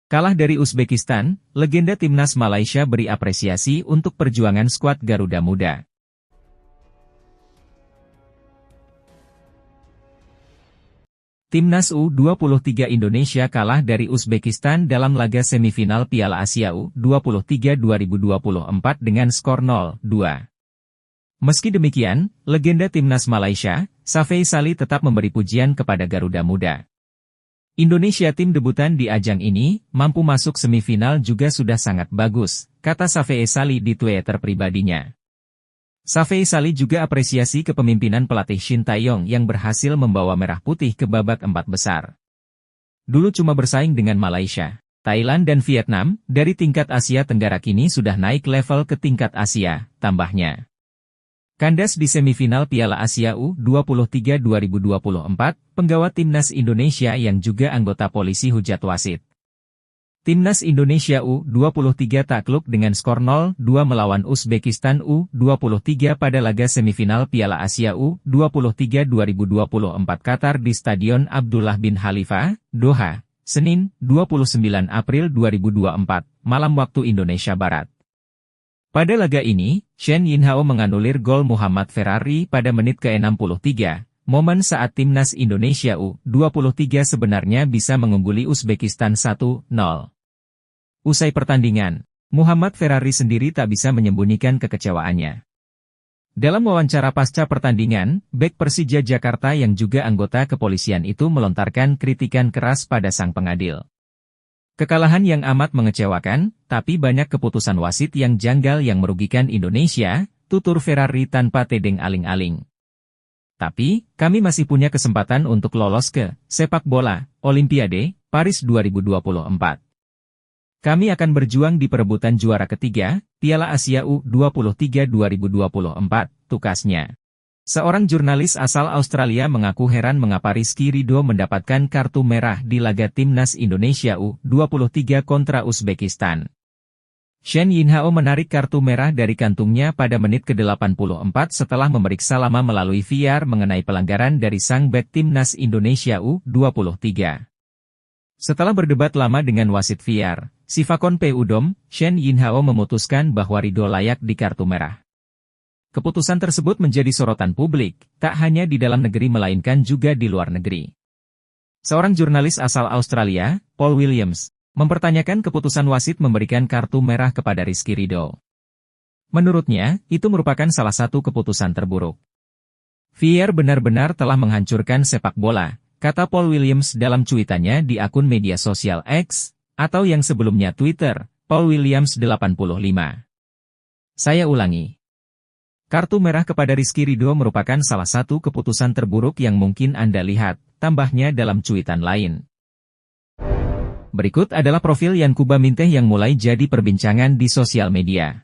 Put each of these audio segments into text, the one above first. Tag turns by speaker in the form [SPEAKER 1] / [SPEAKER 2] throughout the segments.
[SPEAKER 1] Kalah dari Uzbekistan, legenda timnas Malaysia beri apresiasi untuk perjuangan skuad Garuda Muda. Timnas U23 Indonesia kalah dari Uzbekistan dalam laga semifinal Piala Asia U23 2024 dengan skor 0-2. Meski demikian, legenda timnas Malaysia, Safei Salih tetap memberi pujian kepada Garuda Muda. Indonesia tim debutan di ajang ini, mampu masuk semifinal juga sudah sangat bagus, kata Safei Salih di Twitter pribadinya. Safei Salih juga apresiasi kepemimpinan pelatih Shin Tae-yong yang berhasil membawa Merah Putih ke babak 4 besar. Dulu cuma bersaing dengan Malaysia, Thailand dan Vietnam, dari tingkat Asia Tenggara kini sudah naik level ke tingkat Asia, tambahnya. Kandas di semifinal Piala Asia U23 2024, penggawa timnas Indonesia yang juga anggota polisi hujat wasit. Timnas Indonesia U23 takluk dengan skor 0-2 melawan Uzbekistan U23 pada laga semifinal Piala Asia U23 2024 Qatar di Stadion Abdullah bin Khalifa, Doha, Senin, 29 April 2024, malam waktu Indonesia Barat. Pada laga ini, Shen Yinhao menganulir gol Muhammad Ferrari pada menit ke-63, momen saat timnas Indonesia U23 sebenarnya bisa mengungguli Uzbekistan 1-0. Usai pertandingan, Muhammad Ferrari sendiri tak bisa menyembunyikan kekecewaannya. Dalam wawancara pasca pertandingan, bek Persija Jakarta yang juga anggota kepolisian itu melontarkan kritikan keras pada sang pengadil. Kekalahan yang amat mengecewakan, tapi banyak keputusan wasit yang janggal yang merugikan Indonesia, tutur Ferrari tanpa tedeng aling-aling. Tapi, kami masih punya kesempatan untuk lolos ke sepak bola Olimpiade Paris 2024. Kami akan berjuang di perebutan juara ketiga, Piala Asia U23 2024, tukasnya. Seorang jurnalis asal Australia mengaku heran mengapa Rizky Ridho mendapatkan kartu merah di laga timnas Indonesia U23 kontra Uzbekistan. Shen Yinhao menarik kartu merah dari kantungnya pada menit ke-84 setelah memeriksa lama melalui VAR mengenai pelanggaran dari sang bek timnas Indonesia U23. Setelah berdebat lama dengan wasit VAR, Sifakon P. Udom, Shen Yinhao memutuskan bahwa Ridho layak di kartu merah. Keputusan tersebut menjadi sorotan publik, tak hanya di dalam negeri melainkan juga di luar negeri. Seorang jurnalis asal Australia, Paul Williams, mempertanyakan keputusan wasit memberikan kartu merah kepada Rizky Ridho. Menurutnya, itu merupakan salah satu keputusan terburuk. VAR benar-benar telah menghancurkan sepak bola, kata Paul Williams dalam cuitannya di akun media sosial X, atau yang sebelumnya Twitter, Paul Williams 85. Saya ulangi. Kartu merah kepada Rizky Ridho merupakan salah satu keputusan terburuk yang mungkin Anda lihat, tambahnya dalam cuitan lain. Berikut adalah profil Yankuba Minteh yang mulai jadi perbincangan di sosial media.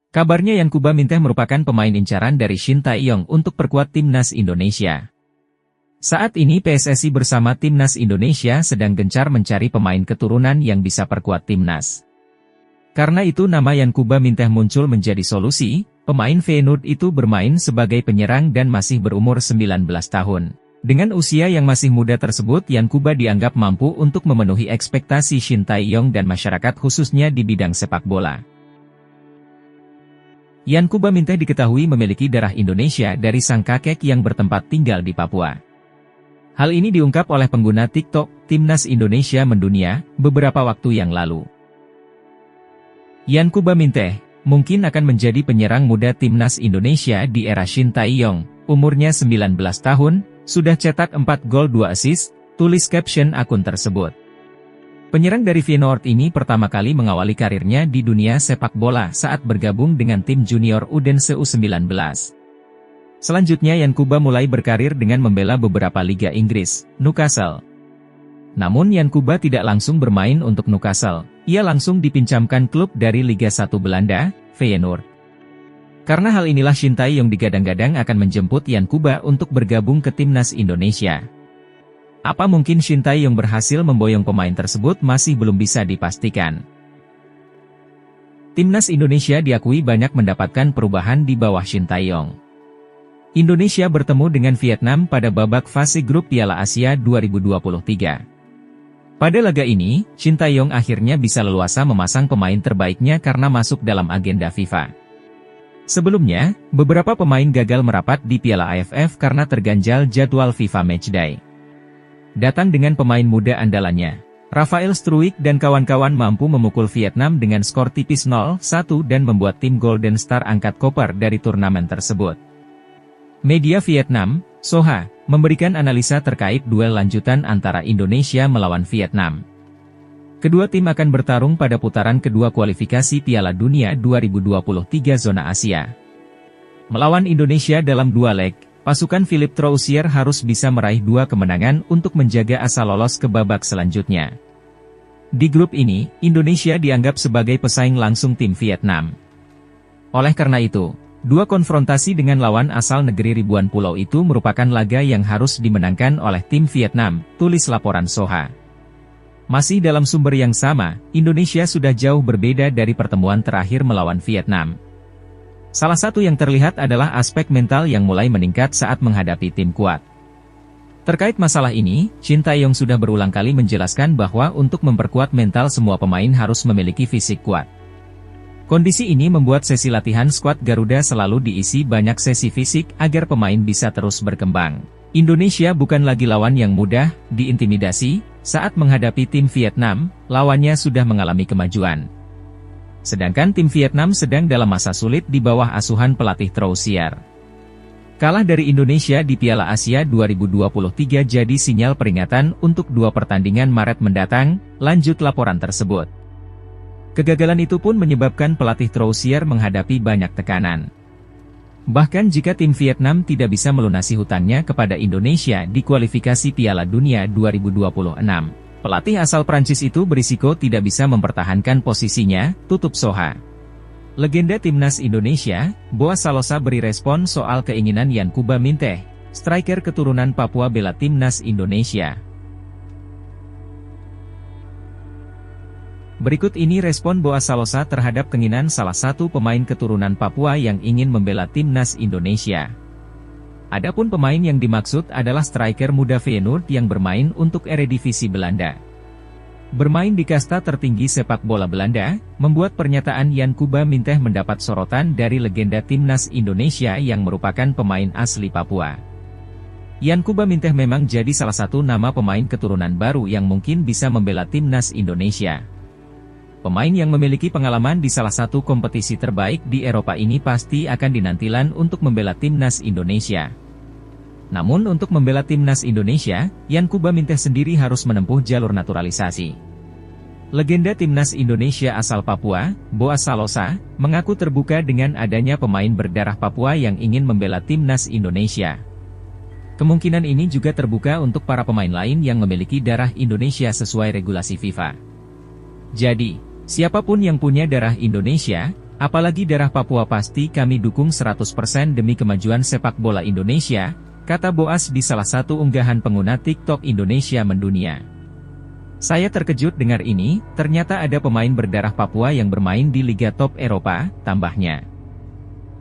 [SPEAKER 1] Kabarnya Yankuba Minteh merupakan pemain incaran dari Shin Tae-yong untuk perkuat timnas Indonesia. Saat ini PSSI bersama timnas Indonesia sedang gencar mencari pemain keturunan yang bisa perkuat timnas. Karena itu nama Yankuba Minteh muncul menjadi solusi. Pemain Feyenoord itu bermain sebagai penyerang dan masih berumur 19 tahun. Dengan usia yang masih muda tersebut, Yankuba dianggap mampu untuk memenuhi ekspektasi Shin Tae-yong dan masyarakat khususnya di bidang sepak bola. Yankuba Minteh diketahui memiliki darah Indonesia dari sang kakek yang bertempat tinggal di Papua. Hal ini diungkap oleh pengguna TikTok, Timnas Indonesia Mendunia, beberapa waktu yang lalu. Yankuba Minteh mungkin akan menjadi penyerang muda timnas Indonesia di era Shin Tae-yong, umurnya 19 tahun, sudah cetak 4 gol 2 assist, tulis caption akun tersebut. Penyerang dari Feyenoord ini pertama kali mengawali karirnya di dunia sepak bola saat bergabung dengan tim junior Odense U19. Selanjutnya Yankuba mulai berkarir dengan membela beberapa liga Inggris, Newcastle. Namun Yankuba tidak langsung bermain untuk Newcastle, ia langsung dipinjamkan klub dari Liga 1 Belanda, Feyenoord. Karena hal inilah Shin Tae-yong digadang-gadang akan menjemput Yankuba untuk bergabung ke timnas Indonesia. Apa mungkin Shin Tae-yong berhasil memboyong pemain tersebut masih belum bisa dipastikan. Timnas Indonesia diakui banyak mendapatkan perubahan di bawah Shin Tae-yong. Indonesia bertemu dengan Vietnam pada babak fase grup Piala Asia 2023. Pada laga ini, Shin Tae-yong akhirnya bisa leluasa memasang pemain terbaiknya karena masuk dalam agenda FIFA. Sebelumnya, beberapa pemain gagal merapat di Piala AFF karena terganjal jadwal FIFA Matchday. Datang dengan pemain muda andalannya, Rafael Struijk dan kawan-kawan mampu memukul Vietnam dengan skor tipis 0-1 dan membuat tim Golden Star angkat koper dari turnamen tersebut. Media Vietnam, Soha, memberikan analisa terkait duel lanjutan antara Indonesia melawan Vietnam. Kedua tim akan bertarung pada putaran kedua kualifikasi Piala Dunia 2023 zona Asia. Melawan Indonesia dalam 2 leg, pasukan Philippe Troussier harus bisa meraih 2 kemenangan untuk menjaga asa lolos ke babak selanjutnya. Di grup ini, Indonesia dianggap sebagai pesaing langsung tim Vietnam. Oleh karena itu, 2 konfrontasi dengan lawan asal negeri ribuan pulau itu merupakan laga yang harus dimenangkan oleh tim Vietnam, tulis laporan Soha. Masih dalam sumber yang sama, Indonesia sudah jauh berbeda dari pertemuan terakhir melawan Vietnam. Salah satu yang terlihat adalah aspek mental yang mulai meningkat saat menghadapi tim kuat. Terkait masalah ini, Shin Tae-yong sudah berulang kali menjelaskan bahwa untuk memperkuat mental semua pemain harus memiliki fisik kuat. Kondisi ini membuat sesi latihan skuad Garuda selalu diisi banyak sesi fisik agar pemain bisa terus berkembang. Indonesia bukan lagi lawan yang mudah diintimidasi, saat menghadapi tim Vietnam, lawannya sudah mengalami kemajuan. Sedangkan tim Vietnam sedang dalam masa sulit di bawah asuhan pelatih Troussier. Kalah dari Indonesia di Piala Asia 2023 jadi sinyal peringatan untuk 2 pertandingan Maret mendatang, lanjut laporan tersebut. Kegagalan itu pun menyebabkan pelatih Troussier menghadapi banyak tekanan. Bahkan jika tim Vietnam tidak bisa melunasi hutangnya kepada Indonesia di kualifikasi Piala Dunia 2026, pelatih asal Prancis itu berisiko tidak bisa mempertahankan posisinya, tutup Soha. Legenda timnas Indonesia, Boas Salosa beri respon soal keinginan Yankuba Minteh, striker keturunan Papua bela timnas Indonesia. Berikut ini respon Boas Salosa terhadap keinginan salah satu pemain keturunan Papua yang ingin membela timnas Indonesia. Adapun pemain yang dimaksud adalah striker muda Feyenoord yang bermain untuk Eredivisie Belanda. Bermain di kasta tertinggi sepak bola Belanda, membuat pernyataan Yankuba Minteh mendapat sorotan dari legenda timnas Indonesia yang merupakan pemain asli Papua. Yankuba Minteh memang jadi salah satu nama pemain keturunan baru yang mungkin bisa membela timnas Indonesia. Pemain yang memiliki pengalaman di salah satu kompetisi terbaik di Eropa ini pasti akan dinantikan untuk membela timnas Indonesia. Namun untuk membela timnas Indonesia, Yankuba Minteh sendiri harus menempuh jalur naturalisasi. Legenda timnas Indonesia asal Papua, Boas Salosa, mengaku terbuka dengan adanya pemain berdarah Papua yang ingin membela timnas Indonesia. Kemungkinan ini juga terbuka untuk para pemain lain yang memiliki darah Indonesia sesuai regulasi FIFA. Jadi, siapapun yang punya darah Indonesia, apalagi darah Papua pasti kami dukung 100% demi kemajuan sepak bola Indonesia, kata Boas di salah satu unggahan pengguna TikTok Indonesia mendunia. Saya terkejut dengar ini, ternyata ada pemain berdarah Papua yang bermain di Liga Top Eropa, tambahnya.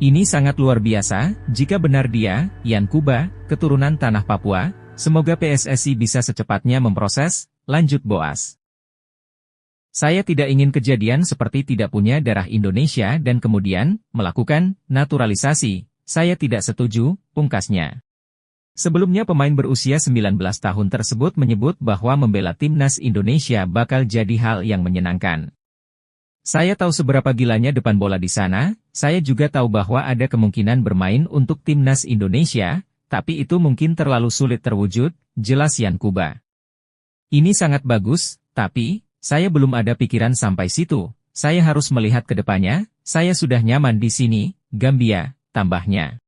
[SPEAKER 1] Ini sangat luar biasa, jika benar dia, Yankuba, keturunan tanah Papua, semoga PSSI bisa secepatnya memproses, lanjut Boas. Saya tidak ingin kejadian seperti tidak punya darah Indonesia dan kemudian melakukan naturalisasi. Saya tidak setuju, pungkasnya. Sebelumnya pemain berusia 19 tahun tersebut menyebut bahwa membela timnas Indonesia bakal jadi hal yang menyenangkan. Saya tahu seberapa gilanya depan bola di sana, saya juga tahu bahwa ada kemungkinan bermain untuk timnas Indonesia, tapi itu mungkin terlalu sulit terwujud, jelas Yankuba. Ini sangat bagus, tapi saya belum ada pikiran sampai situ, saya harus melihat ke depannya, saya sudah nyaman di sini, Gambia, tambahnya.